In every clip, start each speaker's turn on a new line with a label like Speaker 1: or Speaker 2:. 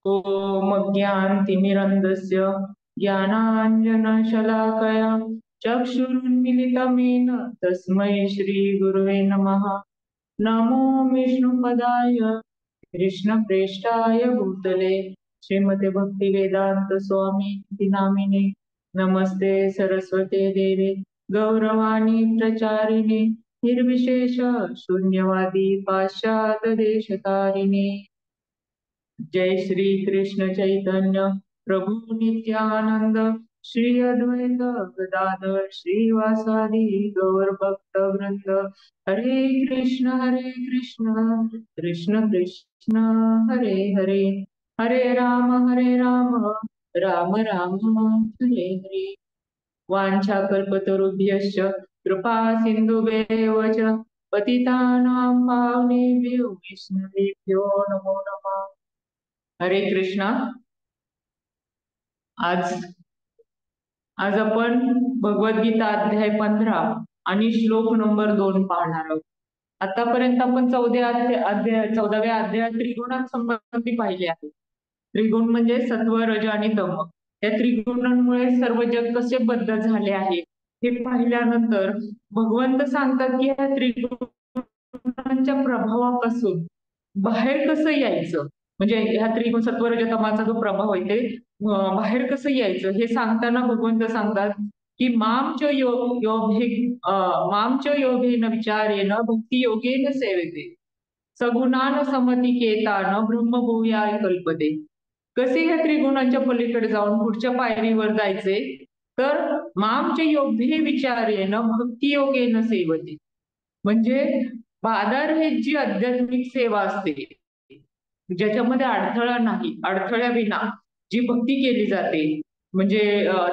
Speaker 1: ॐ अज्ञानतिमिरन्धस्य ज्ञानाञ्जनशलाकया चक्षुरुन्मिलितं येन तस्मै श्रीगुरुवे नमः। नमो विष्णुपदाय कृष्णप्रेष्ठाय भूतले श्रीमते भक्तिवेदांत स्वामी नामिने। नमस्ते सरस्वते देवे गौरवाणी प्रचारिणे निर्विशेष शून्यवादी पाश्चात्य देशतारिणे। जय श्री कृष्ण चैतन्य प्रभु नित्यानंद श्री अद्वैत गदाधर श्रीवासादि गौर भक्त वृंद। हरे कृष्ण कृष्ण कृष्ण हरे हरे, हरे राम राम राम हरे हरे। वाञ्छाकल्पतरुभ्यश्च कृपा सिन्धुभ्येव च पतितानां पावनेभ्यो वैष्णवेभ्यो नमो नमः। हरे कृष्णा। आज आज आपण भगवद्गीता अध्याय 15 आणि श्लोक नंबर 2 पाहणार आहोत। आतापर्यंत आपण 14व्या अध्यायात त्रिगुणांसंबंधी पाहिले आहे। त्रिगुण म्हणजे सत्व रज आणि तम। या त्रिगुणांमुळे सर्व जग कसे बद्ध झाले आहे हे पाहिल्यानंतर भगवंत सांगतात की या त्रिगुणांच्या प्रभावापासून बाहेर कसं यायचं, म्हणजे ह्या त्रिगुण सत्व रज तमाचा जो प्रभाव आहे ते बाहेर कसं यायचं हे सांगताना भगवंत सांगतात की मामच योगेन विचारेन भक्ती योगेन सेवेते सगुणान समतिकेतान ब्रह्मभूयाय कल्पते। कसे ह्या त्रिगुणांच्या पलीकडे जाऊन पुढच्या पायरीवर जायचे तर मामच योगे विचारेन भक्ती योगेन सेवते, म्हणजे बाधारहित जी आध्यात्मिक सेवा असते ज्याच्यामध्ये अडथळा नाही, अडथळ्याविना जी भक्ती केली जाते म्हणजे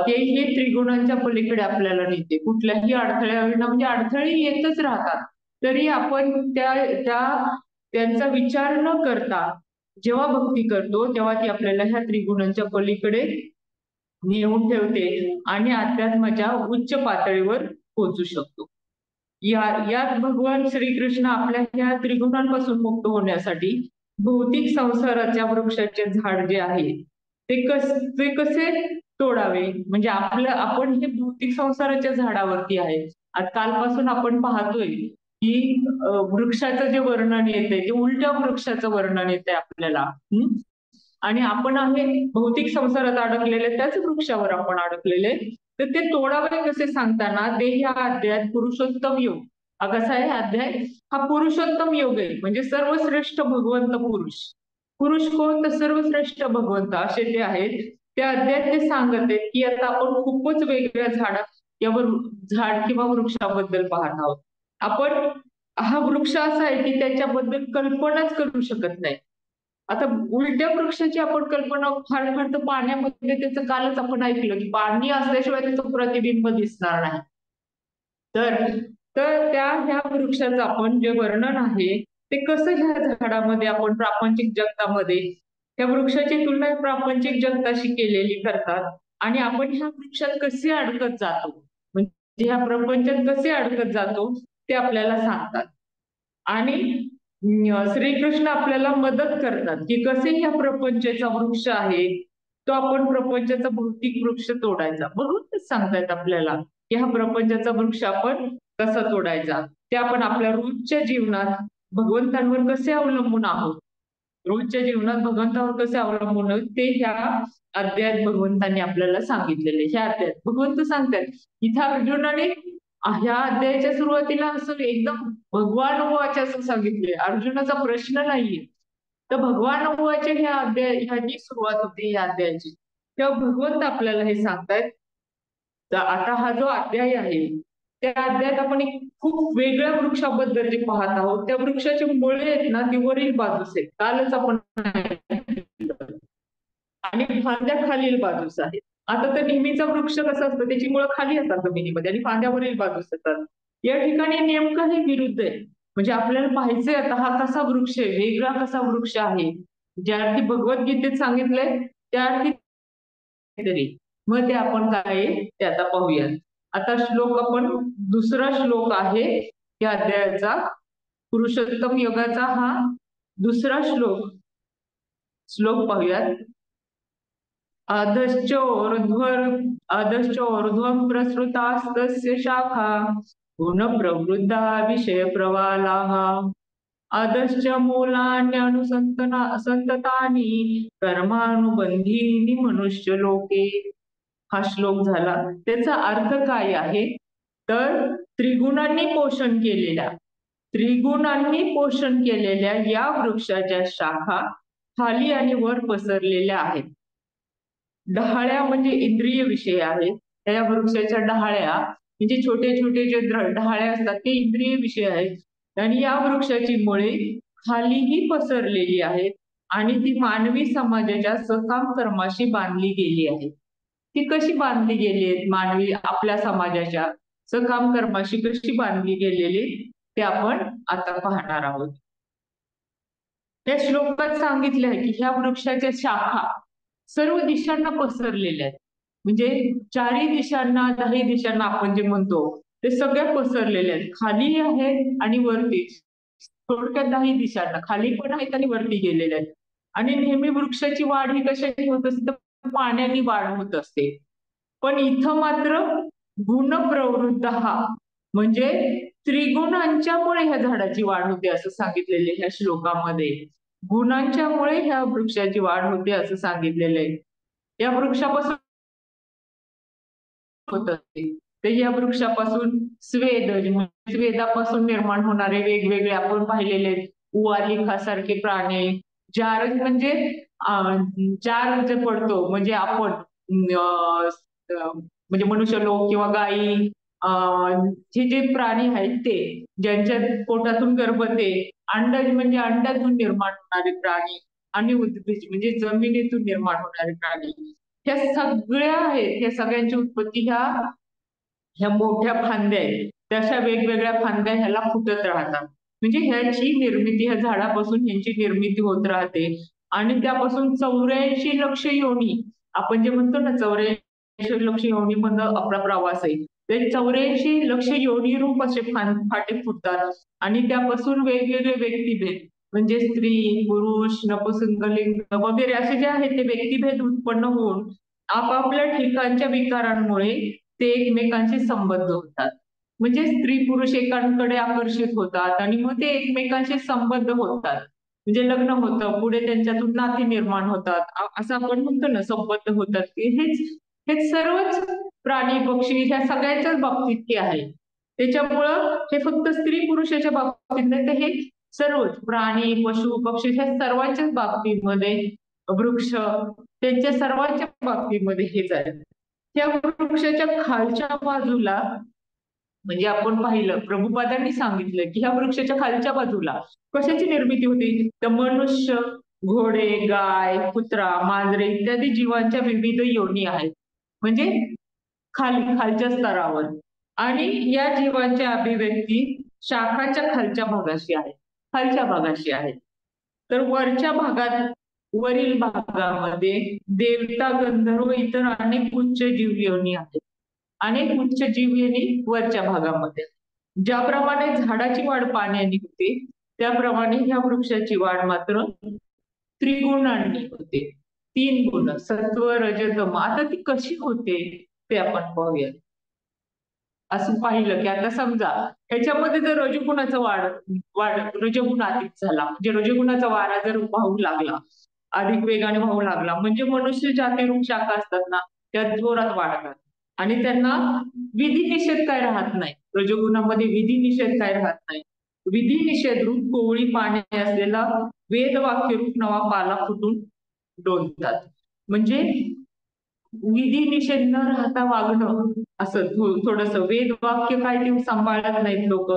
Speaker 1: ते हे त्रिगुणांच्या पलीकडे आपल्याला नेते। कुठल्याही अडथळ्याविना, म्हणजे अडथळे येतच राहतात तरी आपण त्यांचा विचार न करता जेव्हा भक्ती करतो तेव्हा ती आपल्याला ह्या त्रिगुणांच्या पलीकडे नेऊन ठेवते आणि अध्यात्माच्या उच्च पातळीवर पोहोचू शकतो। यात भगवान श्रीकृष्ण आपल्या ह्या त्रिगुणांपासून मुक्त होण्यासाठी भौतिक संसाराच्या वृक्षाचे झाड जे आहे ते कसे तोडावे, म्हणजे आपण हे भौतिक संसाराच्या झाडावरती आहे। आज कालपासून आपण पाहतोय की वृक्षाचं जे वर्णन येते ते उलट्या वृक्षाचं वर्णन येते आपल्याला। आणि आपण आहे भौतिक संसारात अडकलेले, त्याच वृक्षावर आपण अडकलेले, तर ते तोडावे कसे सांगताना ते ह्या अध्यायात पुरुषोत्तम योग हा कसा आहे अध्याय, हा पुरुषोत्तम योग आहे, म्हणजे सर्वश्रेष्ठ भगवंत पुरुष कोण तर सर्वश्रेष्ठ भगवंत असे ते आहेत। त्या अध्यायात ते सांगत आहेत की आता आपण खूपच वेगळ्या झाड किंवा वृक्षाबद्दल पाहत आहोत। आपण हा वृक्ष असा आहे की त्याच्याबद्दल कल्पनाच करू शकत नाही। आता उलट्या वृक्षाची आपण कल्पना फार फार तर पाण्यामध्ये, त्याचं कालच आपण ऐकलं की पाणी असल्याशिवाय त्याचं प्रतिबिंब दिसणार नाही। तर तर ह्या वृक्षाचं आपण जे वर्णन आहे ते कसं ह्या झाडामध्ये आपण प्रापंचिक जगतामध्ये त्या वृक्षाची तुलना प्रापंचिक जगताशी केलेली करतात आणि आपण ह्या वृक्षात कसे अडकत जातो, म्हणजे ह्या प्रपंचात कसे अडकत जातो ते आपल्याला सांगतात। आणि श्रीकृष्ण आपल्याला मदत करतात की कसे ह्या प्रपंचाचा वृक्ष आहे तो आपण प्रपंचाचा भौतिक वृक्ष तोडायचा। भगवंतच सांगतायत आपल्याला की हा प्रपंचाचा वृक्ष आपण कसा तोडायचा, ते आपण आपल्या रोजच्या जीवनात भगवंतांवर कसे अवलंबून आहोत, रोजच्या जीवनात भगवंतावर कसे अवलंबून आहोत ते ह्या अध्यायात भगवंतांनी आपल्याला सांगितलेले। ह्या अध्यायात भगवंत सांगतात इथं अर्जुनाने ह्या अध्यायाच्या सुरुवातीला असं एकदम भगवान उवाच असं सांगितले, अर्जुनाचा प्रश्न नाहीये तर भगवान उवाच ह्या ह्याची सुरुवात होती या अध्यायाची। तेव्हा भगवंत आपल्याला हे सांगतायत। तर आता हा जो अध्याय आहे त्या अध्यायात आपण एक खूप वेगळ्या वृक्षाबद्दल जे पाहत आहोत, त्या वृक्षाचे मुळे आहेत ना ती वरील बाजूस आहेत, कालच आपण आणि फांद्या खालील बाजूस आहेत। आता तर नेहमीचा वृक्ष कसा असतो त्याची मुळं खाली असतात जमिनीमध्ये आणि फांद्यावरील बाजूस असतात, या ठिकाणी नेमकं हे विरुद्ध आहे। म्हणजे आपल्याला पाहायचंय आता हा कसा वृक्ष आहे, वेगळा कसा वृक्ष आहे, ज्या अर्थी भगवद्गीतेत सांगितलंय त्या अर्थी तरी मग ते आपण काय ते आता पाहूयात। आता श्लोक आपण दुसरा श्लोक आहे या अध्यायाचा, पुरुषोत्तम योगाचा हा दुसरा श्लोक, श्लोक पाहूयात. अधश्चोर्ध्वं प्रसृतास्तस्य शाखा गुणप्रवृद्धा विषयप्रवालाः अधश्च मूलान्यनुसंततानि कर्मानुबंधीनि मनुष्यलोके. हा श्लोक झाला. त्याचा अर्थ काय आहे तर त्रिगुणांनी पोषण केलेल्या या वृक्षाच्या शाखा खाली आणि वर पसरलेल्या आहेत. डहाळ्या म्हणजे इंद्रिय विषय आहेत. त्या वृक्षाच्या डहाळ्या म्हणजे छोटे छोटे जे डहाळे असतात ते इंद्रिय विषय आहेत. आणि या वृक्षाची मुळे खालीही पसरलेली आहेत आणि ती मानवी समाजाच्या सकाम कर्माशी बांधली गेली आहेत. ती कशी बांधली गेली आहेत मानवी आपल्या समाजाच्या सकाम कर्माशी कशी बांधली गेलेली ते आपण आता पाहणार आहोत. या श्लोकात सांगितले आहे की ह्या वृक्षाच्या शाखा सर्व दिशांना पसरलेल्या आहेत. म्हणजे चारही दिशांना, दाही दिशांना आपण जे म्हणतो ते सगळ्या पसरलेल्या आहेत. खाली आहेत आणि वरती, थोडक्यात दाही दिशांना खाली पण आहेत आणि वरती गेलेल्या आहेत. आणि नेहमी वृक्षाची वाढ ही कशाची होत असते तर पाण्याने वाढ होत असते. पण इथं मात्र गुणप्रवृद्ध हा म्हणजे त्रिगुणांच्यामुळे ह्या झाडाची वाढ होते असं सांगितलेले ह्या श्लोकामध्ये. गुणांच्यामुळे ह्या वृक्षाची वाढ होते असं सांगितलेलं आहे. या वृक्षापासून होत असते तर या वृक्षापासून स्वेदापासून निर्माण होणारे वेगवेगळे आपण पाहिलेले उवालिकासारखे प्राणी, जार म्हणजे जार जे पडतो म्हणजे आपण म्हणजे मनुष्य लोक किंवा गायी, हे जे प्राणी आहेत ते ज्यांच्या पोटातून गर्भते, अंडज म्हणजे अंड्यातून निर्माण होणारे प्राणी आणि उद्भिज म्हणजे जमिनीतून निर्माण होणारे प्राणी, ह्या सगळ्या आहेत. ह्या सगळ्यांची उत्पत्ती ह्या मोठ्या फांद्या आहेत तशा वेगवेगळ्या फांद्या ह्याला फुटत राहतात. म्हणजे ह्याची निर्मिती ह्या झाडापासून ह्यांची निर्मिती होत राहते. आणि त्यापासून 84 लक्ष योनी, आपण जे म्हणतो ना 84 लक्ष योनी मधनं आपला प्रवास आहे, ते 84 लक्ष योनी रूप असे फाटे फुटतात. आणि त्यापासून वेगवेगळे व्यक्तिभेद म्हणजे स्त्री, पुरुष, नपुसंकलिंग वगैरे असे जे आहेत ते व्यक्तिभेद उत्पन्न होऊन आपापल्या ठिकाणच्या विकारांमुळे ते एकमेकांशी संबद्ध होतात. म्हणजे स्त्री पुरुष एकांकडे आकर्षित होतात आणि मग ते एकमेकांशी संबद्ध होतात. म्हणजे लग्न होतं, पुढे त्यांच्यातून नाती निर्माण होतात, असं आपण म्हणतो ना संबद्ध होतात. हेच हे सर्वच प्राणी पक्षी ह्या सगळ्यांच्याच बाबतीत ते आहे. त्याच्यामुळं हे फक्त स्त्री पुरुषाच्या बाबतीत नाही तर हे सर्वच प्राणी पशु पक्षी ह्या सर्वांच्याच बाबतीमध्ये वृक्ष त्यांच्या सर्वांच्या बाबतीमध्ये हेच आहे. त्या वृक्षाच्या खालच्या बाजूला म्हणजे आपण पाहिलं प्रभुपादांनी सांगितलं की ह्या वृक्षाच्या खालच्या बाजूला कशाची निर्मिती होती तर मनुष्य, घोडे, गाय, कुत्रा, मांजरे इत्यादी जीवांच्या विविध योनी आहेत. म्हणजे खालच्या स्तरावर. आणि या जीवांच्या अभिव्यक्ती शाखांच्या खालच्या भागाशी आहेत, खालच्या भागाशी आहेत. तर वरच्या भागात वरील भागामध्ये देवता, गंधर्व इतर अनेक उच्च जीव योनी आहेत. अनेक उच्च जीव योनी वरच्या भागामध्ये. ज्याप्रमाणे झाडाची वाढ पाण्याने होते त्याप्रमाणे ह्या वृक्षाची वाढ मात्र त्रिगुणांनी होते. 3 गुण सत्व, रजतम. आता ती कशी होते ते आपण पाहूया. असं पाहिलं की आता समजा ह्याच्यामध्ये जर रजगुणाचा रजगुण अधिक झाला म्हणजे रजगुणाचा वारा जर वाहू लागला, अधिक वेगाने वाहू लागला म्हणजे मनुष्य जातीरूप शाखा असतात ना त्या जोरात वाढतात आणि त्यांना विधी निषेध काय राहत नाही. रजगुणामध्ये विधी निषेध काय राहत नाही. विधी निषेध रूप कोवळी पाने असलेला वेद वाक्य रूप नवा पाला फुटून डोलतात. म्हणजे विधी निषेध न राहता वागणं असं थोडस वेद वाक्य काय ते सांभाळत नाहीत लोक.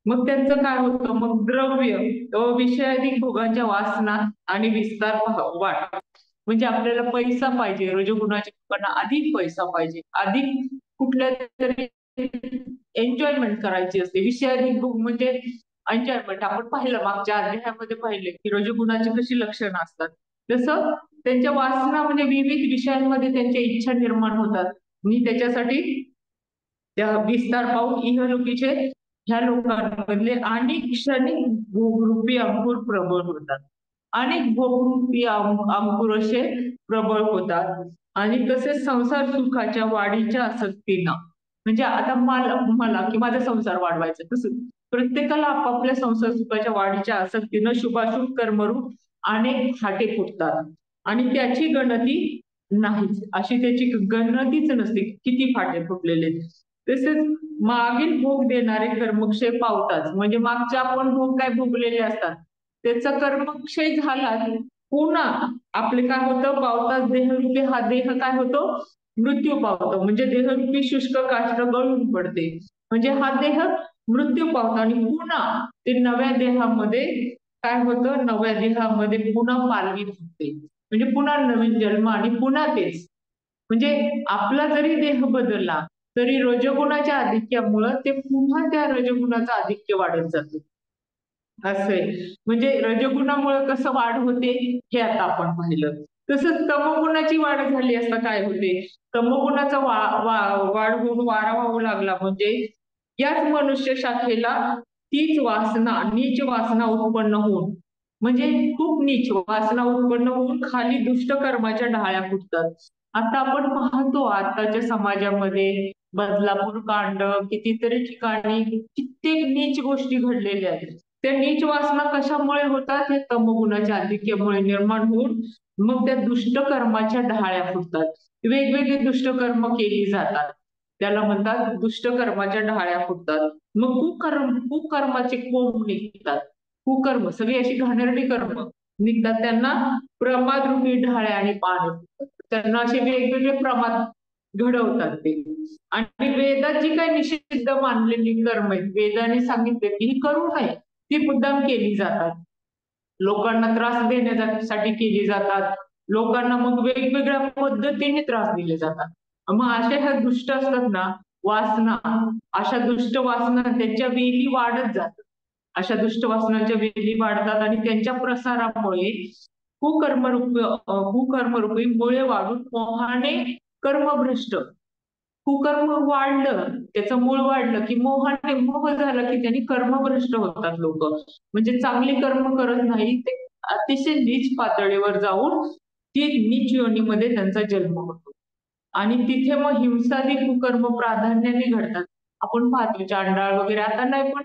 Speaker 1: मग त्यांचं काय होतं मग द्रव्य विषयाधिक भोगांच्या वासना आणि विस्तार वाढ. म्हणजे आपल्याला पैसा पाहिजे, रजोगुणाच्या लोकांना अधिक पैसा पाहिजे, अधिक कुठल्या तरी एन्जॉयमेंट करायची असते. विषयाधिक भोग म्हणजे एन्जॉयमेंट. आपण पाहिलं मागच्या अध्यायामध्ये पाहिले की रजोगुणाची कशी लक्षणं असतात. तसं त्यांच्या वासना म्हणजे विविध विषयांमध्ये त्यांच्या इच्छा निर्माण होतात आणि त्याच्यासाठी त्या विस्तार पाहून इहलोकीचे ह्या लोकांमधले अनेक क्षणिक भोगरूपी अंकुर प्रबळ होतात. अनेक भोगरूपी अंकुर असे प्रबळ होतात. आणि तसेच संसार सुखाच्या वाढीच्या आसक्तीनं, म्हणजे आता मला मला की माझा संसार वाढवायचा, तसं प्रत्येकाला आपापल्या संसार सुखाच्या वाढीच्या आसक्तीनं शुभाशुभ कर्मरूप अनेक फाटे फुटतात आणि त्याची गणती नाहीच, अशी त्याची गणतीच नसते किती फाटे फुटलेले. तसेच मागील भोग देणारे कर्मक्षय पावतात, म्हणजे मागचे आपण भोग काय भोगलेले असतात त्याचा कर्मक्षय झाला की पुन्हा आपले काय होतं, पावतात देहरूपी हा देह काय होतो, मृत्यू पावतो, म्हणजे देहरूपी शुष्क काष्ट गळून पडते, म्हणजे हा देह मृत्यू पावतो आणि पुन्हा ते नव्या देहामध्ये काय होतं, नव्या देहामध्ये पुन्हा पालवी फुटते, म्हणजे पुन्हा नवीन जन्म आणि पुन्हा तेच. म्हणजे आपला जरी देह बदलला तरी रजोगुणाच्या आधिक्यामुळं ते पुन्हा त्या रजोगुणाचं आधिक्य वाढत जातं. असं आहे. म्हणजे रजोगुणामुळे कसं वाढ होते हे आता आपण पाहिलं. तसंच तमोगुणाची वाढ झाली असता काय होते? तमोगुणाचा वाढ होऊन वारा वाहू लागला म्हणजे याच मनुष्य शाखेला तीच वासना, नीच वासना उत्पन्न होऊन, म्हणजे खूप नीच वासना उत्पन्न होऊन खाली दुष्ट कर्माच्या ढाळ्या फुटतात. आता आपण पाहतो आताच्या समाजामध्ये बदलापूर कांड, कितीतरी ठिकाणी कित्येक नीच गोष्टी घडलेल्या आहेत. त्या नीच वासना कशामुळे होतात? हे तमोगुणाच्या आधिक्यामुळे निर्माण होऊन मग त्या दुष्ट कर्माच्या ढाळ्या फुटतात. वेगवेगळी दुष्ट कर्म केली जातात. त्याला म्हणतात दुष्ट कर्माच्या ढाळ्या फुटतात. मग कुकर्माचे कोंब निघतात. कुकर्म सगळी अशी घाणेरडी कर्म निघतात. त्यांना प्रमादरूपी ढाळ्या आणि पाने फुटतात. त्यांना असे वेगवेगळे प्रमाद घडवतात ते. आणि वेदात जी काही निषिद्ध मानलेली कर्म आहेत, वेदाने सांगितले की ही करू नये, ती मुद्दाम केली जातात. लोकांना त्रास देण्यासाठी केली जातात. लोकांना मग वेगवेगळ्या पद्धतीने त्रास दिले जातात. मग असे ह्या दुष्ट असतात ना वासना, अशा दुष्ट वासना त्यांच्या वेली वाढत जातात. अशा दुष्ट वासनांच्या वेली वाढतात आणि त्यांच्या प्रसारामुळे कुकर्मरूपी मुळे वाढून मोहाने कर्मभ्रष्ट, कुकर्म वाढलं, त्याचं मूळ वाढलं की मोहाने मोह झाला की त्यांनी कर्मभ्रष्ट होतात लोक. म्हणजे चांगली कर्म करत नाही, ते अतिशय नीच पातळीवर जाऊन ती नीच योनीमध्ये त्यांचा जन्म होतो. आणि तिथे मग हिंसादी कुकर्म प्राधान्याने घडतात. आपण पाहतो चांडाळ वगैरे, आता नाही पण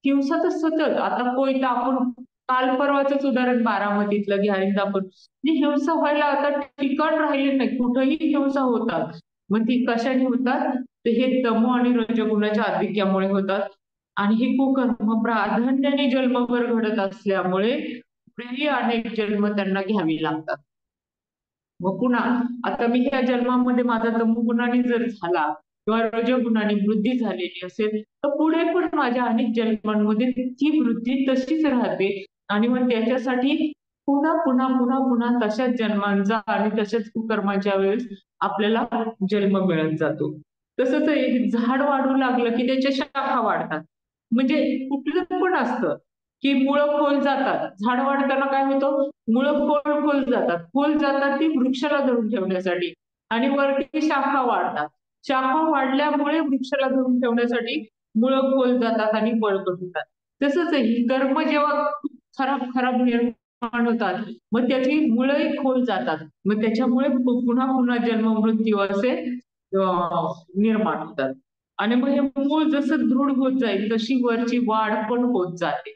Speaker 1: हिंसा तर सतत, आता कोयता आपण काल परवाचंच उदाहरण बारामतीतलं घ्या इंदापूर, म्हणजे हिंसा व्हायला आता ठिकाण राहिले नाही, कुठेही हिंसा होतात. मग ती कशाने होतात? तर हे तमो आणि रजगुणाच्या आधिक्यामुळे होतात. आणि ही कुकर्म प्राधान्याने जन्मभर घडत असल्यामुळे पुढेही अनेक जन्म त्यांना घ्यावी लागतात. मग पुन्हा आता मी ह्या जन्मामध्ये माझा तमोगुणाने जर झाला किंवा रजोगुणाने वृद्धी झालेली असेल तर पुढे पण माझ्या अनेक जन्मांमध्ये ती वृद्धी तशीच राहते आणि मग त्याच्यासाठी पुन्हा पुन्हा पुन्हा पुन्हा तशाच जन्मांचा आणि तशाच कुकर्माच्या वेळेस आपल्याला जन्म मिळत जातो. तसंच एक झाड वाढू लागलं की त्याच्या शाखा वाढतात. म्हणजे कुठलं पण असतं की मुळं खोल जातात. झाड वाढताना काय होतं? मुळं खोल जातात. खोल जातात ती वृक्षाला धरून ठेवण्यासाठी आणि वरती शाखा वाढतात. शाखा वाढल्यामुळे वृक्षाला धरून ठेवण्यासाठी मुळं खोल जातात आणि बळकट होतात. तसंच ही कर्म जेव्हा खूप खराब खराब निर्माण होतात, मग त्याची मुळंही खोल जातात. मग त्याच्यामुळे पुन्हा पुन्हा जन्म मृत्यू असे निर्माण होतात. आणि मग हे मूळ जसं दृढ होत जाईल तशी वरची वाढ पण होत जाते.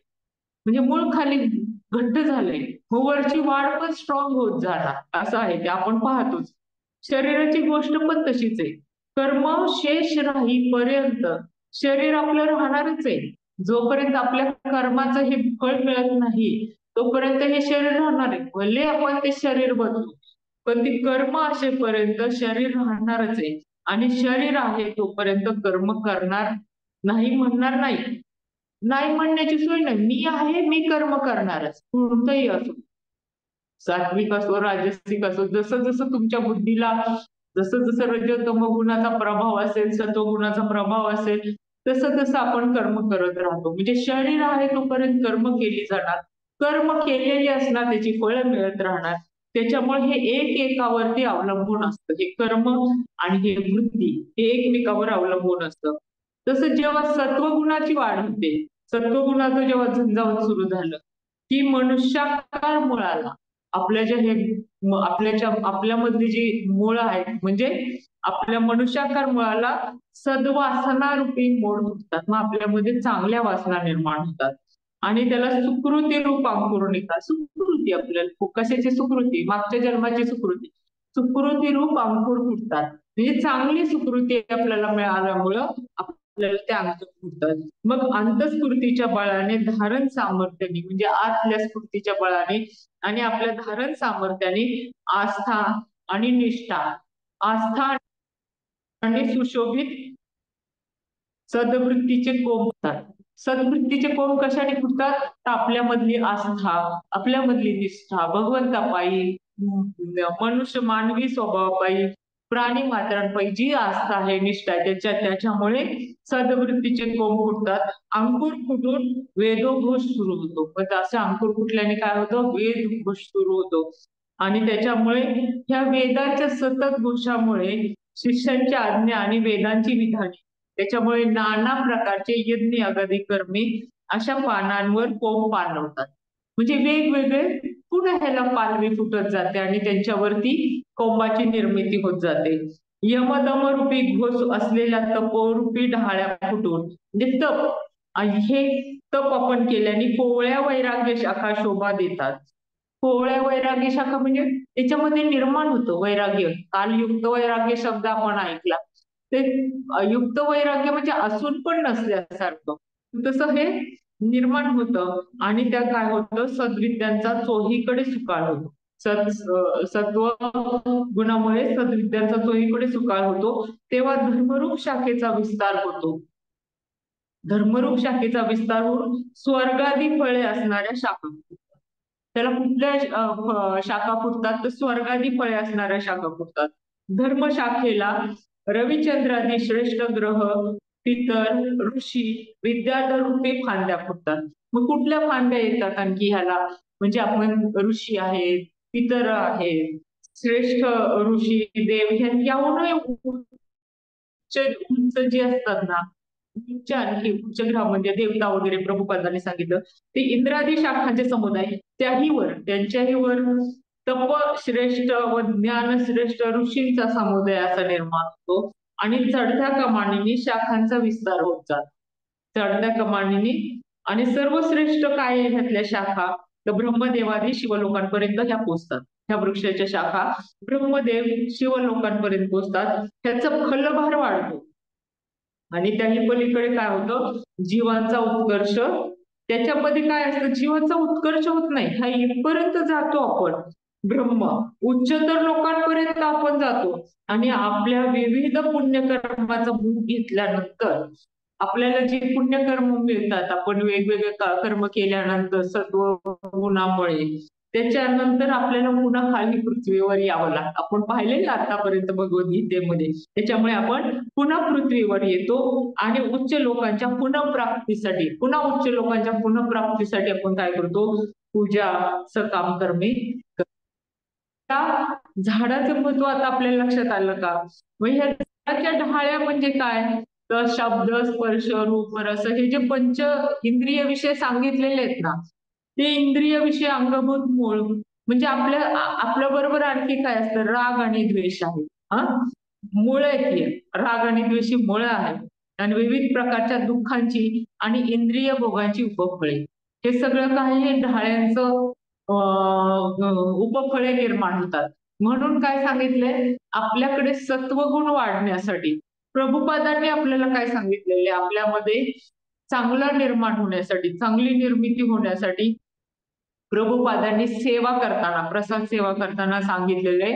Speaker 1: म्हणजे मूळ खाली घट्ट झालंय, मग वरची वाढ पण स्ट्रॉंग होत जाणार असं आहे ते आपण पाहतोच. शरीराची गोष्ट पण तशीच आहे. कर्म शेष राहीपर्यंत शरीर आपलं राहणारच आहे. जोपर्यंत आपल्या कर्माचं हे फळ मिळत नाही तोपर्यंत हे शरीर राहणार आहे. भले आपण ते शरीर बदलू पण ती कर्म असेपर्यंत शरीर राहणारच आहे. आणि शरीर आहे तोपर्यंत कर्म करणार नाही म्हणणार नाही. नाही म्हणण्याची सोय नाही. मी आहे, मी कर्म करणारच. कोणतंही असो. सात्विक असो, राजसिक असो, जसं जसं तुमच्या बुद्धीला जसं जसं रजोतम गुणाचा प्रभाव असेल, सत्वगुणाचा प्रभाव असेल, तसं तसं आपण कर्म करत राहतो. म्हणजे शरीर आहे तोपर्यंत कर्म केली जाणार. कर्म केलेली असणार, त्याची फळं मिळत राहणार. त्याच्यामुळे हे एक एकावरती अवलंबून असतं. हे कर्म आणि हे वृत्ती हे एकमेकावर अवलंबून असतं. तसं जेव्हा सत्वगुणाची वाढ होते, सत्वगुणाचं जेव्हा झंझावत सुरू झालं की मनुष्याकार मुळाला आपल्या जे हे आपल्यामधली जी मुळं आहेत म्हणजे आपल्या मनुष्याकार मुळाला सद्वासना रूपी मोड फुटतात. मग आपल्यामध्ये चांगल्या वासना निर्माण होतात आणि त्याला सुकृती रूप अंकुरनिका, सुकृती आपल्याला कशाची सुकृती, मागच्या जन्माची सुकृती, सुकृती रूप अंकुर फुटतात. म्हणजे चांगली सुकृती आपल्याला मिळाल्यामुळं आपल्याला ते अंकुर फुटतात. मग अंतस्फूर्तीच्या बळाने धारण सामर्थ्याने म्हणजे आतल्या स्फूर्तीच्या बळाने आणि आपल्या धारण सामर्थ्याने आस्था आणि निष्ठा, आस्था आणि सुशोभित सद्वृत्तीचे कोंब फुटतात. सद्वृत्तीचे कोंब कशाने फुटतात? तर आपल्यामधली आस्था, आपल्यामधली निष्ठा, भगवंतापायी, मनुष्य मानवी स्वभावापायी, प्राणी मात्रांपायी जी आस्था आहे, निष्ठा आहे, त्याच्यामुळे सद्वृत्तीचे कोंब फुटतात. अंकुर फुटून वेदोघोष सुरू होतो. पण असं अंकुर फुटल्याने काय होतं? वेदघोष सुरू होतो. आणि त्याच्यामुळे ह्या वेदाच्या सतत घोषामुळे शिष्यांची आज्ञा आणि वेदांची विधाने त्याच्यामुळे नाना प्रकारचे यज्ञ अगाधी कर्मे अशा पानांवर कोंब पालवतात. म्हणजे वेगवेगळे पुन्हा ह्याला पालवी फुटत जाते आणि त्यांच्यावरती कोंबाची निर्मिती होत जाते. यमदमरूपी घोष असलेल्या तपोरूपी ढाळ्या फुटून म्हणजे तप, आणि हे तप आपण केल्याने कोवळ्या वैराग्य शाखा शोभा देतात. कोवळ्या वैराग्य शाखा म्हणजे त्याच्यामध्ये निर्माण होतं वैराग्य. काल युक्त वैराग्य शब्द आपण ऐकला. ते युक्त वैराग्य म्हणजे असून पण नसल्यासारखं तसं हे निर्माण होतं आणि त्या काय होतं? सद्विद्यांचा चोहीकडे सुकाळ होतो. सत्व गुणामुळे सद्विद्यांचा चोहीकडे सुकाळ होतो. तेव्हा धर्मरूप शाखेचा विस्तार होतो. धर्मरूप शाखेचा विस्तार होऊन स्वर्गादी फळे असणाऱ्या शाखा फुटतात. त्याला कुठल्या शाखा फुटतात? तर स्वर्गादी फळे असणाऱ्या शाखा फुटतात. धर्म शाखेला रविचंद्रादी श्रेष्ठ ग्रह, पितर, ऋषी, विद्याधर रूपी फांद्या फुटतात. मग कुठल्या फांद्या येतात आणखी ह्याला? म्हणजे आपण ऋषी आहेत, पितर आहेत, श्रेष्ठ ऋषी, देव ह्याहूनही उच्च जे असतात ना, उच्च आणखी उच्च ग्रह म्हणजे देवता वगैरे प्रभुपादांनी सांगितलं ते इंद्रादी शाखांचे समुदाय त्याही वर त्यांच्याही वर तप श्रेष्ठ व ज्ञान श्रेष्ठ ऋषींचा समुदाय असा निर्माण होतो आणि चढत्या कमानीने शाखांचा विस्तार होत जातो. चढत्या कमानीने आणि सर्वश्रेष्ठ काय आहे ह्यातल्या शाखा? तर ब्रह्मदेवादी शिवलोकांपर्यंत ह्या पोचतात. ह्या वृक्षाच्या शाखा ब्रह्मदेव शिवलोकांपर्यंत पोचतात. त्याचा फलभार वाढतो आणि त्याही पलीकडे काय होतं? जीवांचा उत्कर्ष. त्याच्यामध्ये काय असतं? जीवांचा उत्कर्ष होत नाही, हा इथपर्यंत जातो आपण. ब्रह्म उच्चतर लोकांपर्यंत आपण जातो आणि आपल्या विविध पुण्यकर्माचा भूक घेतल्यानंतर आपल्याला जे पुण्यकर्म मिळतात, आपण वेगवेगळे कर्म केल्यानंतर सत्व गुणामुळे त्याच्यानंतर आपल्याला पुन्हा खाली पृथ्वीवर यावं लागतं. आपण पाहिलेलं आतापर्यंत भगवद्गीतेमध्ये. त्याच्यामुळे आपण पुन्हा पृथ्वीवर येतो आणि उच्च लोकांच्या पुनःप्राप्तीसाठी आपण काय करतो? पूजा, सकाम कर्मे. त्या झाडाचं महत्व आता आपल्याला लक्षात आलं का? मग ह्या झाडाच्या ढाळ्या म्हणजे काय? तर शब्द, स्पर्श, रूप, रस हे जे पंच इंद्रिय विषय सांगितलेले आहेत ना, ते इंद्रिय विषय अंगभूत मूळ म्हणजे आपल्या बरोबर आणखी काय असतं? राग आणि द्वेष आहे. हा मुळ आहे, राग आणि द्वेषी मुळ आहे आणि विविध प्रकारच्या दुःखांची आणि इंद्रिय भोगांची उपफळे. हे सगळं काही ढाळ्यांचं उपफळे निर्माण होतात. म्हणून काय सांगितलंय? आपल्याकडे सत्वगुण वाढण्यासाठी प्रभुपादांनी आपल्याला काय सांगितलेले? आपल्यामध्ये चांगला निर्माण होण्यासाठी, चांगली निर्मिती होण्यासाठी प्रभुपादांनी सेवा करताना, प्रसाद सेवा करताना सांगितलेले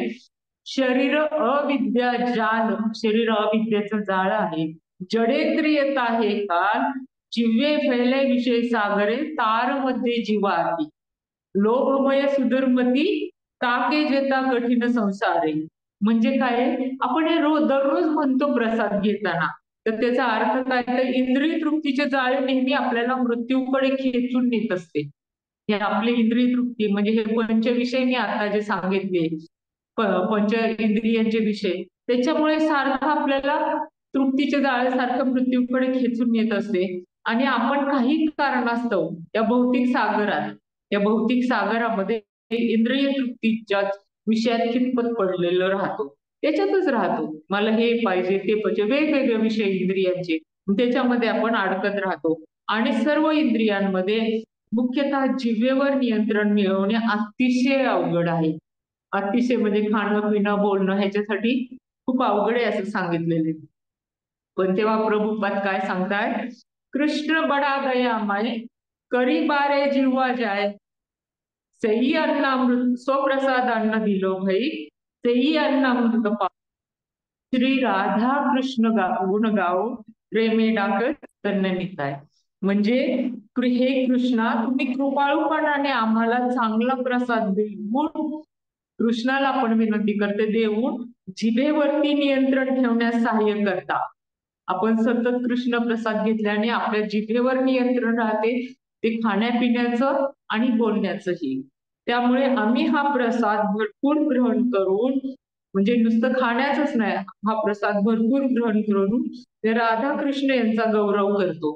Speaker 1: शरीर अविद्या जाल, शरीर अविद्येचं जाळ आहे. जडेंद्रियत आहे काल, जिव्हे फैले विषय सागरे, तार मध्ये जीवा आती. लोभमय सुधर्मती, ताके जेता कठीण संसारे. म्हणजे काय? आपण हे दररोज म्हणतो प्रसाद घेताना, तर त्याचा अर्थ काय? तर इंद्रिय तृप्तीचे जाळे नेहमी आपल्याला मृत्यूकडे खेचून नेत असते. हे आपली इंद्रिय तृप्ती म्हणजे हे पंचविषय मी आता जे सांगितले, पंच इंद्रियांचे विषय, त्याच्यामुळे सारखं आपल्याला तृप्तीचे जाळे सारखं मृत्यूकडे खेचून येत असते आणि आपण काही कारणास्तव या भौतिक सागरात या भौतिक सागरामध्ये इंद्रिय तृप्तीच्या विषयात खितपत पडलेलं राहतो, त्याच्यातच राहतो. मला हे पाहिजे ते पाहिजे, वेगवेगळे विषय इंद्रियांचे, त्याच्यामध्ये आपण अडकत राहतो. आणि सर्व इंद्रियांमध्ये मुख्यतः जिभेवर नियंत्रण मिळवणे अतिशय अवघड आहे. अतिशय म्हणजे खाणं पिणं बोलणं ह्याच्यासाठी खूप अवघड आहे असं सांगितलेले. पण तेव्हा प्रभुपाद काय सांगताय, कृष्ण बडा दयामय करी बारे जिव्हा जाय, सेही अन्नामृत स्वप्रसाद अन्न दिलो भाई, सेही अन्नामृत पा. श्री राधा कृष्ण गुण गाओ प्रेमे डाकर तन्न निताय. म्हणजे हे कृष्णा, तुम्ही कृपाळूपणाने आम्हाला चांगला प्रसाद देऊन, कृष्णाला आपण विनंती करते, देऊन जिभेवरती नियंत्रण ठेवण्यास सहाय्य करता. आपण सतत कृष्ण प्रसाद घेतल्याने आपल्या जिभेवर नियंत्रण राहते, ते खाण्यापिण्याचं आणि बोलण्याचंही. त्यामुळे आम्ही हा प्रसाद भरपूर ग्रहण करून, म्हणजे नुसतं खाण्याचंच नाही, हा प्रसाद भरपूर ग्रहण करून ते राधाकृष्ण यांचा गौरव करतो.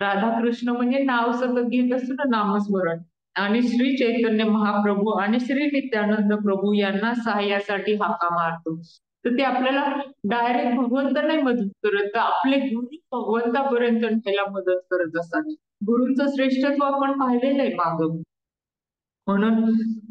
Speaker 1: राधाकृष्ण म्हणजे नाव सतत घेत असतो ना, नामस्मरण. आणि श्री चैतन्य महाप्रभू आणि श्री नित्यानंद प्रभू यांना सहाय्यासाठी हाका मारतो. तर ते आपल्याला डायरेक्ट भगवंत नाही मदत करत, तर आपले गुरु भगवंतापर्यंत न्यायला मदत करत असतात. गुरूंचं श्रेष्ठत्व आपण पाहिलेलं आहे मागं. म्हणून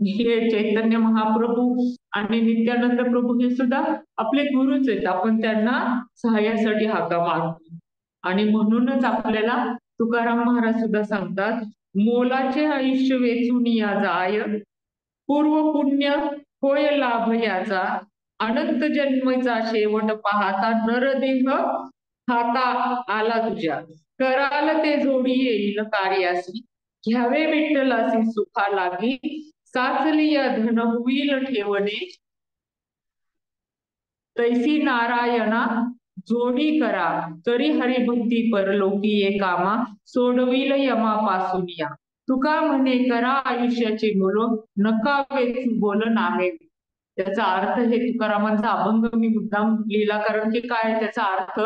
Speaker 1: हे चैतन्य महाप्रभू आणि नित्यानंद प्रभू हे सुद्धा आपले गुरुच आहेत. आपण त्यांना सहाय्यासाठी हाका मारतो. आणि म्हणूनच आपल्याला तुकाराम महाराज सुद्धा सांगतात, मोलाचे आयुष्य वेचून या जाय, पूर्व पुण्य होय लाभ याचा, अनंत जन्मचा शेवट पाहता नरदेह हाता आला तुझ्या, कराल ते जोडी येईल कार्यासी, घ्यावे विठ्ठलासी सुखा लागी, साचली या धन होईल ठेवणे, तैसी नारायणा जोडी करा, तरी हरिभक्ती परलोकी ये कामा, सोडविल यमापासून या. तुका म्हणे करा आयुष्याचे बोल, नका वेचू बोल नामे. त्याचा अर्थ हे तुकारामांचा अभंग मी मुद्दाम लिहिला, कारण की काय त्याचा अर्थ,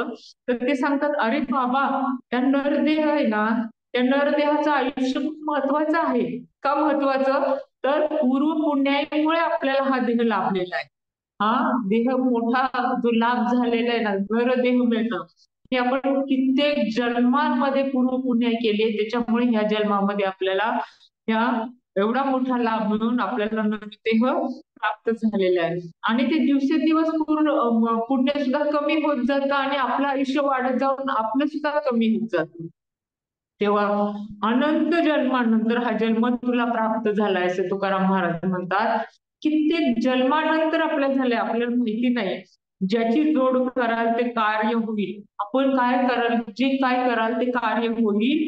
Speaker 1: तर ते सांगतात, अरे बाबा, त्या नरदेह आहे ना, त्या नरदेहाचं आयुष्य खूप महत्वाचं आहे. का महत्वाचं, तर पूर्व पुण्यामुळे आपल्याला हा देह लाभलेला आहे. हा देह मोठा जो लाभ झालेला आहे ना, नरदेह मिळतं, हे आपण कित्येक जन्मांमध्ये पूर्व पुण्य केले, त्याच्यामुळे ह्या जन्मामध्ये आपल्याला ह्या एवढा मोठा लाभ मिळून आपल्याला नरदेह प्राप्त झालेला आहे. आणि ते दिवसेंदिवस पूर्ण पुण्य सुद्धा कमी होत जातं आणि आपलं आयुष्य वाढत जाऊन आपलं सुद्धा कमी होत जातं. तेव्हा अनंत जन्मानंतर हा जन्म तुला प्राप्त झालाय असं तुकाराम महाराज म्हणतात. कित्येक जन्मानंतर आपल्याला झाले, आपल्याला माहिती नाही. ज्याची जोड कराल ते कार्य होईल. आपण काय कराल, जे काय कराल ते कार्य होईल.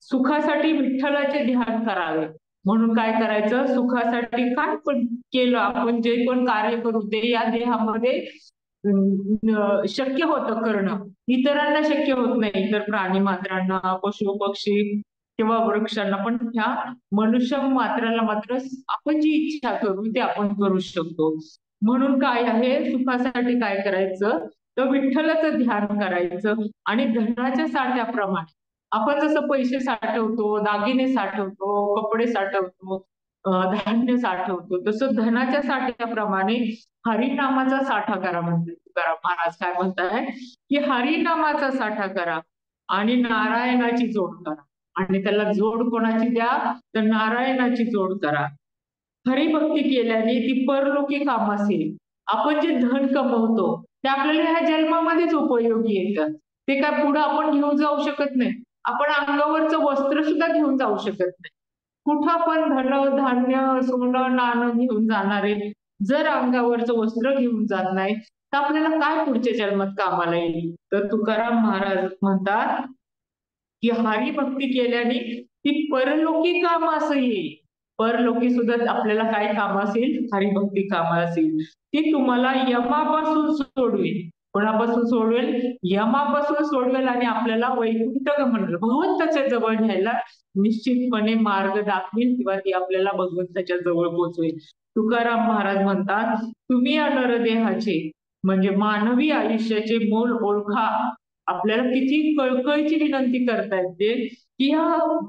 Speaker 1: सुखासाठी विठ्ठलाचे ध्यान करावे. म्हणून काय करायचं, सुखासाठी काय पण केलं आपण, जे पण कार्य करू ते या देहामध्ये शक्य होतं करणं, इतरांना शक्य होत नाही. तर प्राणी मात्रांना, पशु पक्षी किंवा वृक्षांना, पण ह्या मनुष्य मात्राला मात्र आपण जी इच्छा करू ते आपण करू शकतो. म्हणून काय आहे, सुखासाठी काय करायचं, तर विठ्ठलाचं ध्यान करायचं. आणि धनाच्या साठ्याप्रमाणे आपण जसं पैसे साठवतो, दागिने साठवतो, कपडे साठवतो, धान्य साठवतो, तसं धनाच्या साठ्याप्रमाणे हरिनामाचा साठा करा म्हणते तुकाराम महाराज. काय म्हणताय, की हरिनामाचा साठा करा आणि नारायणाची जोड करा. आणि त्याला जोड कोणाची द्या, तर नारायणाची जोड करा. हरिभक्ती केल्याने ती परलोकी कामास येईल. आपण जे धन कमवतो ते आपल्याला ह्या जन्मामध्येच उपयोगी येतं. ते काय पुढे आपण घेऊन जाऊ शकत नाही. आपण अंगावरचं वस्त्र सुद्धा घेऊन जाऊ शकत नाही. कुठं पण धन धान्य सोनं नाणं घेऊन जाणारे जर अंगावरचं वस्त्र घेऊन जात नाही, तर आपल्याला काय पुढच्या जन्मात कामाला येईल. तर तुकाराम महाराज म्हणतात की हरिभक्ती केल्याने ती परलोकी काम असं येईल. परलोकी सुद्धा आपल्याला काय काम असेल, हरिभक्ती काम असेल. ती तुम्हाला यमापासून सोडवेल. कोणापासून सोडवेल, यमापासून सोडवेल आणि आपल्याला वैकुंठ गमन भगवंताच्या जवळ न्यायला निश्चितपणे मार्ग दाखवेल, किंवा ती आपल्याला भगवंताच्या जवळ पोहोचवेल. तुकाराम महाराज म्हणतात, तुम्ही या नरदेहाचे म्हणजे मानवी आयुष्याचे मोल ओळखा. आपल्याला किती कळकळीची विनंती करतायत ते, की ह्या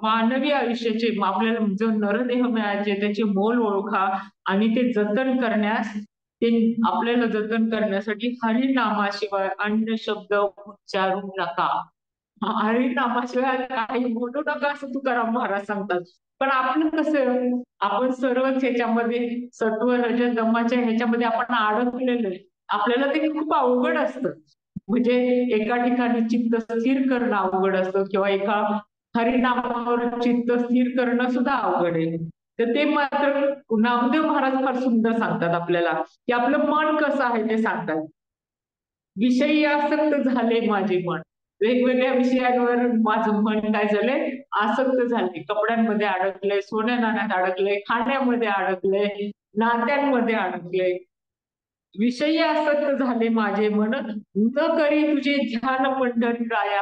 Speaker 1: मानवी आयुष्याचे आपल्याला जो नरदेह मिळायचे त्याचे मोल ओळखा आणि ते जतन करण्यास ते आपल्याला जतन करण्यासाठी हरिनामाशिवाय अन्य शब्द उच्चारू नका. हरिनामाशिवाय काही बोलू नका असं तुकाराम महाराज सांगतात. पण आपलं कसं आपण सर्वच ह्याच्यामध्ये सत्व रज दमाच्या ह्याच्यामध्ये आपण अडकलेलो आहे. आपल्याला ते खूप अवघड असतं. म्हणजे एका ठिकाणी चित्त स्थिर करणं अवघड असतं किंवा एका हरिनामावर चित्त स्थिर करणं सुद्धा अवघड आहे. तर ते मात्र नामदेव महाराज फार सुंदर सांगतात आपल्याला की आपलं मन कसं आहे ते सांगतात. विषयी आसक्त झाले माझे मन. वेगवेगळ्या विषयांवर माझं मन काय झालंय आसक्त झाले. कपड्यांमध्ये अडकलंय, सोन्या नाण्यात अडकलंय, खाण्यामध्ये अडकलंय, नात्यांमध्ये अडकलंय. विषयी आसक्त झाले माझे मन, न करी तुझे ध्यान पंढरी राया.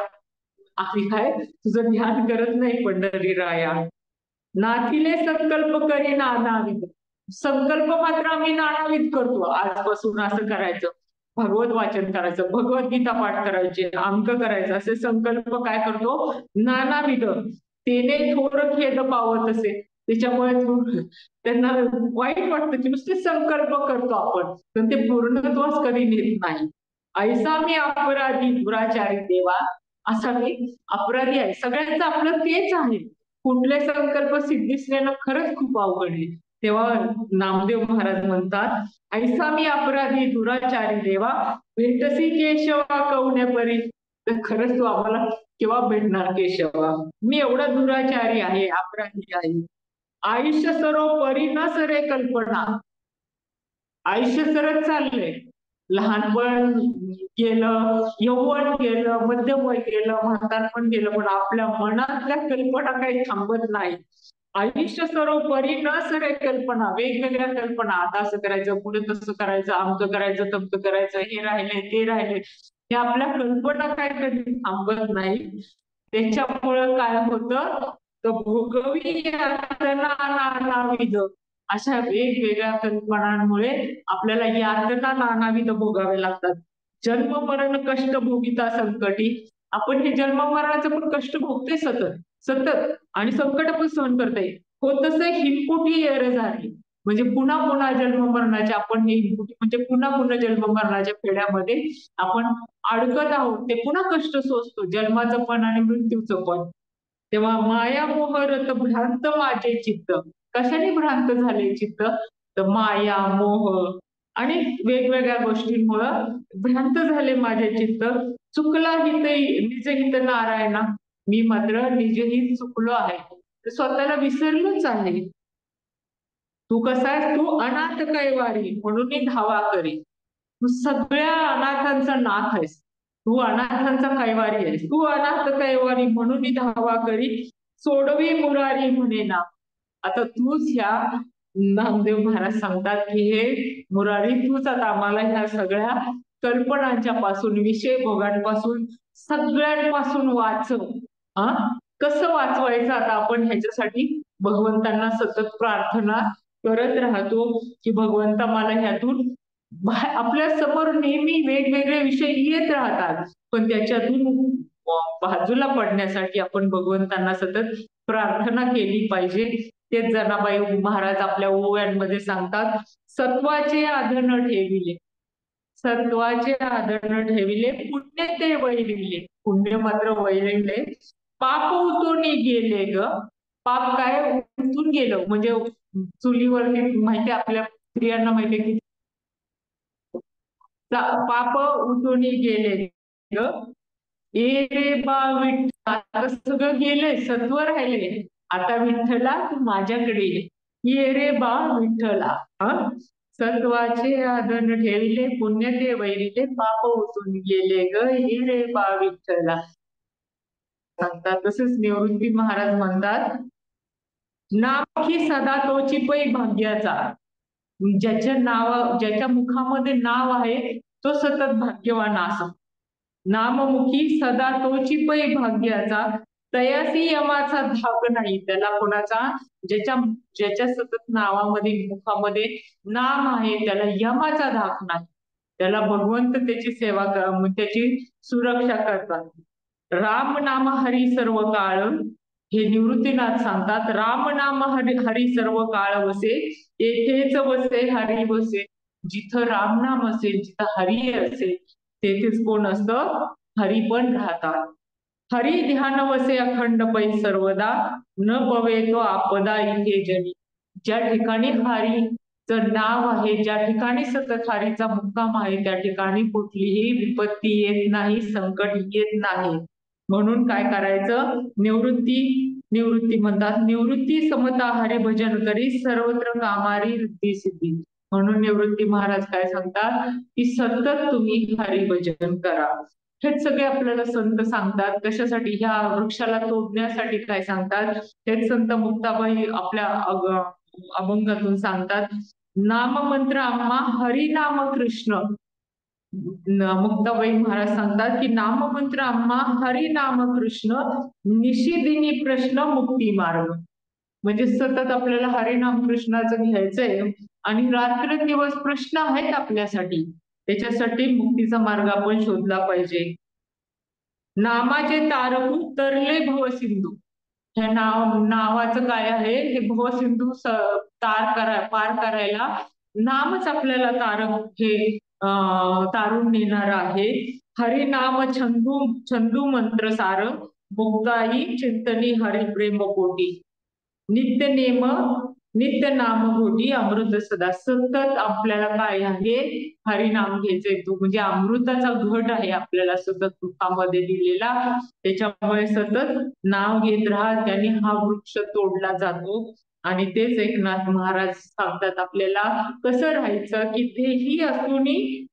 Speaker 1: आम्ही काय तुझं ध्यान करत नाही पंढरी राया. नाथिले संकल्प करी नानाविध. संकल्प मात्र आम्ही नानाविध करतो. आजपासून असं करायचं, भगवत वाचन करायचं, भगवद्गीता पाठ करायची, अंक करायचं, असे संकल्प काय करतो नानाविध. तेने थोडं खेद पावत असे. त्याच्यामुळे त्यांना वाईट वाटतं की नुसते संकल्प करतो आपण पण ते पूर्णत्वास कधी नेत नाही. ऐसा मी अपराधी दुराचारी देवा. असा मी अपराधी आहे. सगळ्यांचं आपलं तेच आहे. कुठले संकल्प सिद्धीस नेणं खरंच खूप अवघड आहे. तेव्हा नामदेव महाराज म्हणतात, ऐसा मी अपराधी दुराचारी देवा, भेटसी केशवा कवने परी. तर खरंच तू आम्हाला केव्हा भेटणार केशवा. मी एवढा दुराचारी आहे, अपराधी आहे. आयुष्य सर्व परी न सरे कल्पना. आयुष्य सरत चाललंय. लहानपण गेलं, यौवन गेलं, मध्यवय गेलं, म्हातारपण गेलं, पण आपल्या मनातल्या कल्पना काही थांबत नाही. आयुष्य सर्व परी न सरे कल्पना. वेगवेगळ्या कल्पना, आता असं करायचं, पुढे तसं करायचं, अमकं करायचं, तमकं करायचं, हे राहिले ते राहिले. हे आपल्या कल्पना काय कधी थांबत नाही. त्याच्यामुळं काय होतं तर भोगवी यातना नानाविध. अशा वेगवेगळ्या कल्पनांमुळे आपल्याला यातना नानाविध भोगावे लागतात. जन्म मरण कष्ट भोगिता संकटी. आपण हे जन्म मरणाचं पण कष्ट भोगते सतत सतत आणि संकट पण सहन करते. होतच हिमकुटी येर झाली. म्हणजे पुन्हा पुन्हा जन्म मरणाच्या आपण हे हिमकुटी म्हणजे पुन्हा पुन्हा जन्म मरणाच्या फेड्यामध्ये आपण अडकत आहोत. ते पुन्हा कष्ट सोसतो जन्माचं पण आणि मृत्यूचं पण. तेव्हा माया मोह रत भ्रांत माझे चित्त. कशाने भ्रांत झाले चित्त तर माया मोह आणि वेगवेगळ्या गोष्टींमुळं भ्रांत झाले माझे चित्त. चुकला हित निज हित नारायणा. मी मात्र निजहित चुकलो आहे. तर स्वतःला विसरलोच आहे. तू कसा आहेस तू अनाथ कैवारी म्हणून मी धावा करी. तू सगळ्या अनाथांचा नाथ आहेस. तू अनाथांचा कैवारी आहेस. तू अनाथ कैवारी म्हणून मी धावा करी. सोडवी मुरारी म्हणे ना. आता तूच ह्या नामदेव महाराज सांगतात की हे मुरारी तूच आता आम्हाला ह्या सगळ्या कल्पनांच्या पासून विषय भोगांपासून सगळ्यांपासून वाचव. हा कसं वाचवायचं आता आपण ह्याच्यासाठी भगवंतांना सतत प्रार्थना करत राहतो की भगवंता मला ह्यातून आपल्या समोर नेहमी वेगवेगळे विषय येत राहतात पण त्याच्यातून बाजूला पडण्यासाठी आपण भगवंतांना सतत प्रार्थना केली पाहिजे. तेच जनाबाई महाराज आपल्या ओव्यांमध्ये सांगतात, सत्वाचे आधन ठेविले. सत्वाचे आदर ठेविले पुण्य ते वैरिले. पुण्य मात्र वैरिले. पाप उतून गेले ग. पाप काय उतून गेलं म्हणजे चुलीवरती माहिती आपल्या स्त्रियांना माहिती की पाप उतून गेले ग. ए रे बा विठ्ठल. आता सगळं गेलंय सत्व राहिले. आता विठ्ठला तू माझ्याकडे ये रे बा विठ्ठला. सत्वाचे आदन ठेविले पुण्य ते वैरिले. पाप उतून गेले ग ये रे बा विठ्ठला. सांगतात तसेच निवृत्ती महाराज म्हणतात, नामही सदा तोची पै भाग्याचा. ज्याच्या ज्याच्या मुखामध्ये नाव आहे तो सतत भाग्यवान असो. नाममुखी सदा तोची पै भाग्याचा. तयासी यमाचा धाक नाही. त्याला कोणाचा ज्याच्या ज्याच्या सतत नावामध्ये मुखामध्ये नाम आहे त्याला यमाचा धाक नाही. त्याला भगवंत त्याची सेवा त्याची सुरक्षा करतात. राम नाम हरी सर्व काळ. हे निवृत्तीनाथ सांगतात. राम नाम हरी हरी सर्व काळ वसे, येथेच वसे हरी वसे. जिथं राम नाम असेल, जिथं हरी असेल, तेथेच कोण असतं? हरी पण राहतात. हरी ध्यान वसे अखंड पै सर्वदा, न पवे तो आपदा इथे जनी. ज्या ठिकाणी हरीचं नाव आहे, ज्या ठिकाणी सतत हरीचा मुक्काम आहे, त्या ठिकाणी कुठलीही विपत्ती येत नाही, संकट येत नाही. म्हणून काय करायचं? निवृत्ती म्हणतात, निवृत्ती समता हरिभजन करी, सर्वत्र कामारी रिद्धी सिद्धी. म्हणून निवृत्ती महाराज काय सांगतात की सतत तुम्ही हरिभजन करा. हेच सगळे आपल्याला संत सांगतात. कशासाठी? ह्या वृक्षाला तोडण्यासाठी काय सांगतात? हेच संत मुक्ताबाई आपल्या अभंगातून सांगतात. नाम मंत्र आम्हा हरिनाम कृष्ण. मुक्ताबाई महाराज सांगतात की नाममंत्र आम्हा हरिनाम कृष्ण, निशिदिनी प्रश्न मुक्ती मार्ग. म्हणजे सतत आपल्याला हरिनाम कृष्णाचं घ्यायचंय आणि रात्रंदिवस प्रश्न आहेत आपल्यासाठी, त्याच्यासाठी मुक्तीचा मार्ग आपण शोधला पाहिजे. नामाचे तारकू तरले भवसिंधू. ह्या नावाचं काय आहे? हे भवसिंधू पार करायला नामच आपल्याला तारक हे तारून नेणार आहे. हरिनाम छंदू मंत्र सार, मुक्ताई चिंतनी हरिप्रेम कोटी. नित्य नेम नित्य नाम घोटी अमृत सदा. सतत आपल्याला काय आहे? हरिनाम घ्यायचंय. तो म्हणजे अमृताचा घट आहे आपल्याला सतत मुखामध्ये दिलेला. त्याच्यामुळे सतत नाव घेत राहा, त्याने हा वृक्ष तोडला जातो. आणि तेच एकनाथ महाराज सांगतात आपल्याला कसं राहायचं, की देही असूनही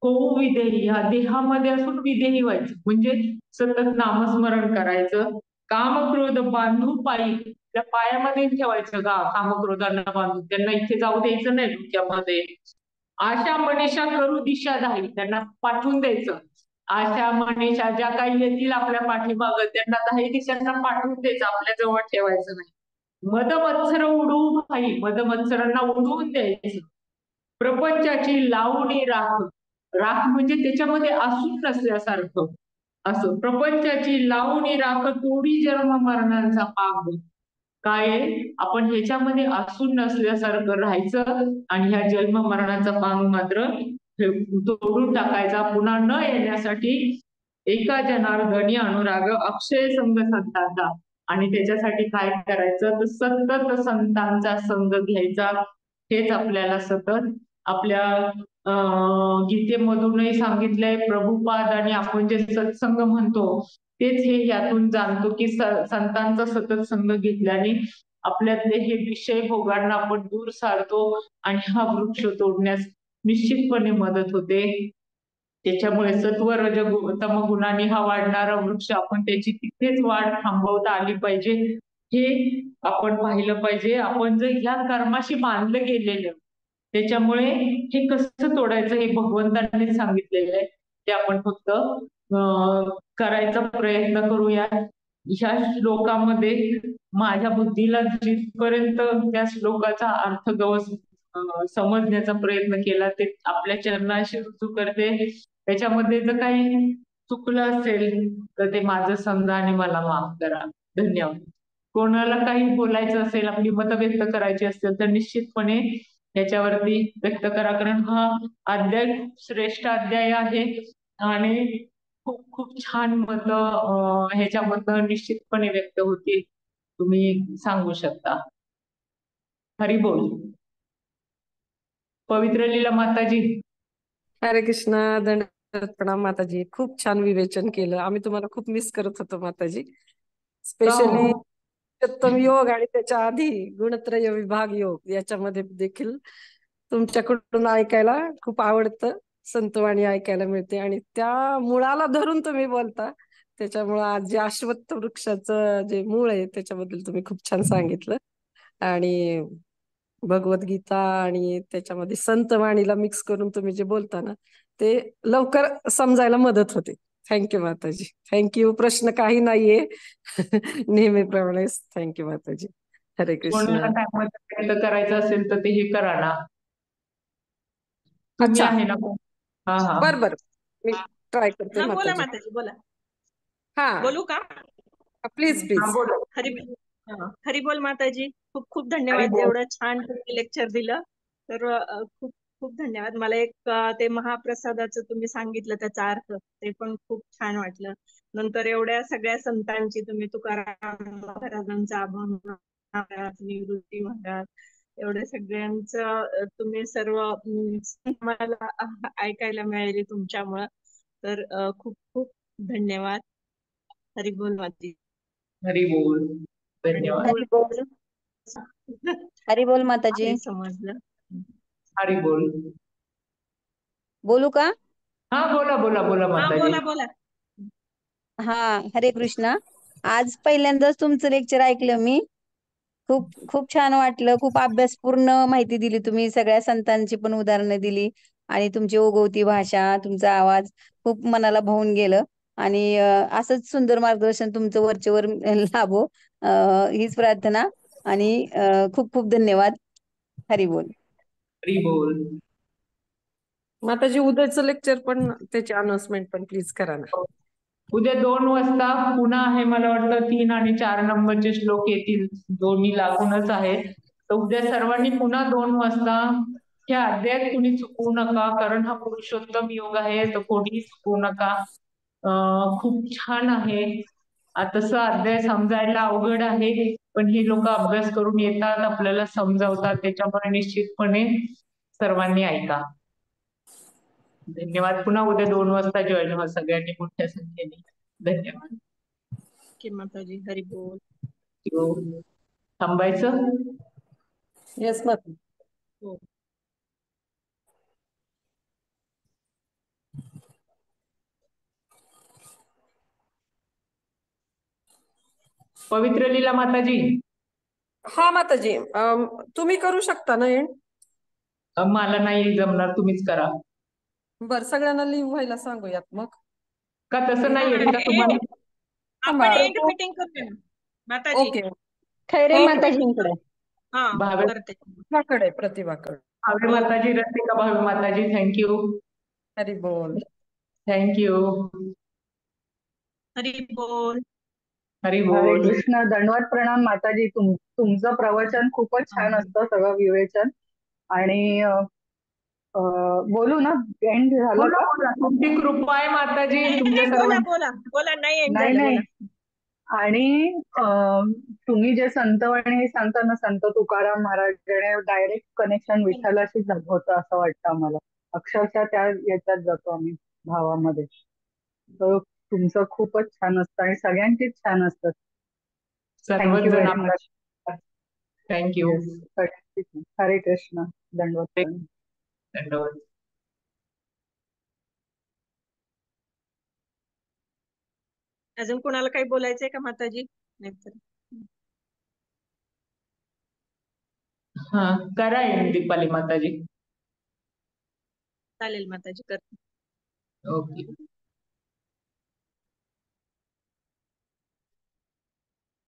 Speaker 1: होऊ विधेयी. या देहामध्ये असून विधेयी व्हायचं म्हणजे सतत नामस्मरण करायचं. काम क्रोध बांधू पायी, त्या पायामध्ये ठेवायचं का कामक्रोधांना बांधून, त्यांना इथे जाऊ द्यायचं नाही डोक्यामध्ये. आशा मनीषा करू दिशा दाही, त्यांना पाठवून द्यायचं. आशा मनीषा ज्या काही येतील आपल्या पाठीमागं, त्यांना 10 दिशांना पाठवून द्यायचं, आपल्या जवळ ठेवायचं नाही. मद मत्सर उडवू भाई, मद मत्सरांना उडवून द्यायचं. प्रपंचाची लावणी राख. राख म्हणजे त्याच्यामध्ये असून नसल्यासारखं असं. प्रपंचाची लावणी राख, तोडी जन्म मरणांचा पाग. काय आहे? आपण ह्याच्यामध्ये असून नसल्यासारखं राहायचं आणि ह्या जन्म मरणाचा पांग मात्र तोडून टाकायचा, पुन्हा न येण्यासाठी एका जनार्दनी अनुराग अक्षय संग संतांचा. आणि त्याच्यासाठी काय करायचं? तर सतत संतांचा संग घ्यायचा. हेच आपल्याला सतत आपल्या गीतेमधूनही सांगितलंय. प्रभुपाद आणि आपण जे सत्संग म्हणतो तेच हे यातून जाणतो की संतांचा सतत संग घेतल्याने आपल्यातले हे विषय भोगांना आपण दूर सारतो आणि हा वृक्ष तोडण्यास निश्चितपणे मदत होते. त्याच्यामुळे सत्व रज तम गुणांनी हा वाढणारा वृक्ष आपण त्याची तिथेच वाढ थांबवता आली पाहिजे, हे आपण पाहिलं पाहिजे. आपण जर ह्या कर्माशी बांधलं गेलेलं, त्याच्यामुळे हे कसं तोडायचं हे भगवंतांनी सांगितलेलं आहे. ते आपण फक्त करायचा प्रयत्न करूया. ह्या श्लोकामध्ये माझ्या बुद्धीला जिथपर्यंत त्या श्लोकाचा अर्थ समजण्याचा प्रयत्न केला ते आपल्या चरणाशी रुजू करते. त्याच्यामध्ये जर काही चुकलं असेल तर ते माझं समजा आणि मला माफ करा. धन्यवाद. कोणाला काही बोलायचं असेल, आपली मतं व्यक्त करायची असतील तर निश्चितपणे याच्यावरती व्यक्त करा, कारण हा अध्याय श्रेष्ठ अध्याय आहे आणि खूप खूप छान मतं ह्याच्यामधनं निश्चितपणे व्यक्त होतील. तुम्ही सांगू शकता. हरी बोल. पवित्र लीला माताजी.
Speaker 2: हरे कृष्णा. दंडवत प्रणाम माताजी. खूप छान विवेचन केलं. आम्ही तुम्हाला खूप मिस करत होतो माताजी.
Speaker 1: का
Speaker 2: स्पेशली
Speaker 1: हो?
Speaker 2: उत्तम योग आणि त्याच्या आधी गुणत्रय विभाग योग याच्यामध्ये देखील तुमच्याकडून ऐकायला खूप आवडतं. संतवाणी ऐकायला मिळते आणि त्या मुळाला धरून तुम्ही बोलता. त्याच्यामुळं आज जे अश्वत्थ वृक्षाचं जे मूळ आहे त्याच्याबद्दल तुम्ही खूप छान सांगितलं. आणि भगवद्गीता आणि त्याच्यामध्ये संतवाणीला मिक्स करून तुम्ही जे बोलता ना ते लवकर समजायला मदत होते. थँक्यू माताजी. थँक्यू. प्रश्न काही नाहीये. नेहमीप्रमाणे थँक्यू माताजी. हरे कृष्ण.
Speaker 1: कोणाला काय मदत व्यक्त करायचं असेल तर ते हे करा ना. तुम्ही
Speaker 2: अच्छा.
Speaker 1: आहे ना. हा हा.
Speaker 2: बर बर. मी ट्राय करते
Speaker 3: हा बोला
Speaker 2: माताजी.
Speaker 3: माताजी बोला.
Speaker 2: हा.
Speaker 3: बोलू का?
Speaker 2: प्लीज
Speaker 1: हा
Speaker 2: प्लीज.
Speaker 1: बोला.
Speaker 3: हरी हरी बोल माताजी. खूप खूप
Speaker 1: हरी
Speaker 3: धन्यवाद
Speaker 1: बोल.
Speaker 3: एवढं छान तुम्ही लेक्चर दिलं. तर खूप खूप धन्यवाद. मला एक ते महाप्रसादाचं तुम्ही सांगितलं त्याचा अर्थ ते पण खूप छान वाटलं. नंतर एवढ्या सगळ्या संतांची तुम्ही तुकाराम महाराजांचा अभंग महाराज, निवृत्ती महाराज एवढ्या सगळ्यांचं तुम्ही सर्व मला ऐकायला मिळाले तुमच्यामुळं. तर खूप खूप धन्यवाद. हरी बोल माती.
Speaker 1: हरी बोल.
Speaker 3: आणि
Speaker 1: धन्यवाद.
Speaker 4: हरी बोल. हरी बोल माताजी.
Speaker 3: हे समजलं.
Speaker 1: हरी बोल.
Speaker 4: बोलू का?
Speaker 1: हा बोला बोला बोला
Speaker 3: हा
Speaker 1: माताजी.
Speaker 3: बोला बोला.
Speaker 4: हा, हरे कृष्णा. आज पहिल्यांदाच तुमचं लेक्चर ऐकलं मी. खूप खूप छान वाटलं. खूप अभ्यासपूर्ण माहिती दिली तुम्ही. सगळ्या संतांची पण उदाहरणं दिली आणि तुमची ओघवती भाषा, तुमचा आवाज खूप मनाला भावून गेलं. आणि असंच सुंदर मार्गदर्शन तुमचं वरचेवर लाभो, हीच प्रार्थना. आणि खूप खूप धन्यवाद. हरी बोल.
Speaker 1: हरी बोल.
Speaker 2: माताजी उद्याचं लेक्चर पण त्याची अनाउन्समेंट पण प्लीज करा ना.
Speaker 1: उद्या 2 वाजता पुन्हा आहे. मला वाटतं 3 आणि 4 नंबरचे श्लोक येतील. दोन्ही लागूनच आहेत. तर उद्या सर्वांनी पुन्हा 2 वाजता हे अध्याय कुणी चुकवू नका, कारण हा पुरुषोत्तम योग आहे, तर कोणीही चुकवू नका. खूप छान आहे. तसं अध्याय समजायला अवघड आहे, पण हे लोक अभ्यास करून येतात, आपल्याला समजावतात. त्याच्यामुळे निश्चितपणे सर्वांनी ऐका. धन्यवाद. पुन्हा उद्या 2 वाजता जॉईन व्हा सगळ्यांनी मोठ्या संख्येने. धन्यवाद.
Speaker 3: की माताजी. हरी बोल.
Speaker 1: हो. थांबायचं.
Speaker 2: येस माता.
Speaker 3: हो.
Speaker 1: पवित्र लीला माताजी.
Speaker 2: हा माताजी, तुम्ही करू शकता ना एंड?
Speaker 1: मला नाही जमणार, तुम्हीच करा.
Speaker 2: बर, सगळ्यांना लिव्ह व्हायला सांगूयात मग.
Speaker 1: का तसं नाही येत का तुम्हाला?
Speaker 3: आपण एंड मीटिंग करूया ना माताजी.
Speaker 2: ओके.
Speaker 4: खैरे
Speaker 2: हो.
Speaker 4: माताजींकडे.
Speaker 3: हा
Speaker 1: भावे
Speaker 3: करते.
Speaker 2: प्रतिभाकडे.
Speaker 1: भावे माताजी, रसिका भावे माताजी, थँक्यू.
Speaker 2: हरी बोल.
Speaker 1: थँक्यू.
Speaker 3: हरी बोल.
Speaker 1: हरी
Speaker 5: हरे
Speaker 1: बोल.
Speaker 5: कृष्ण. दंडवत प्रणाम माताजी. तुमचं प्रवचन खूपच छान असतं, सगळं विवेचन. आणि बोलू ना, एंड झालं
Speaker 1: बोला
Speaker 5: का?
Speaker 1: बोला. तुमची कृपा आहे माताजी तुमच्या
Speaker 3: बोला
Speaker 1: सर्वांची.
Speaker 3: बोला बोला. नाही एंड
Speaker 5: नाही
Speaker 3: झालं
Speaker 5: नाही.
Speaker 3: बोला.
Speaker 5: आणि तुम्ही जे संतवाणी हे सांगता ना, संत तुकाराम महाराजांनी डायरेक्ट कनेक्शन विठ्ठलाशी होतं असं वाटतं आम्हाला. अक्षरशः त्या याच्यात जातो आम्ही, भावामध्ये. तर तुमचं खूपच छान असतं आणि सगळ्यांचीच छान असतं.
Speaker 1: सर्वच
Speaker 5: थँक्यू
Speaker 1: जण
Speaker 5: व्हेरी मच.
Speaker 1: थँक्यू.
Speaker 5: येस. हरे कृष्ण. दंडवत प्रणाम.
Speaker 1: धन्यवाद.
Speaker 3: अजून कोणाला काही बोलायचंय का माताजी? नाही तर
Speaker 1: हा करा एंड दीपाली माताजी.
Speaker 3: चालेल माताजी करते.
Speaker 1: ओके.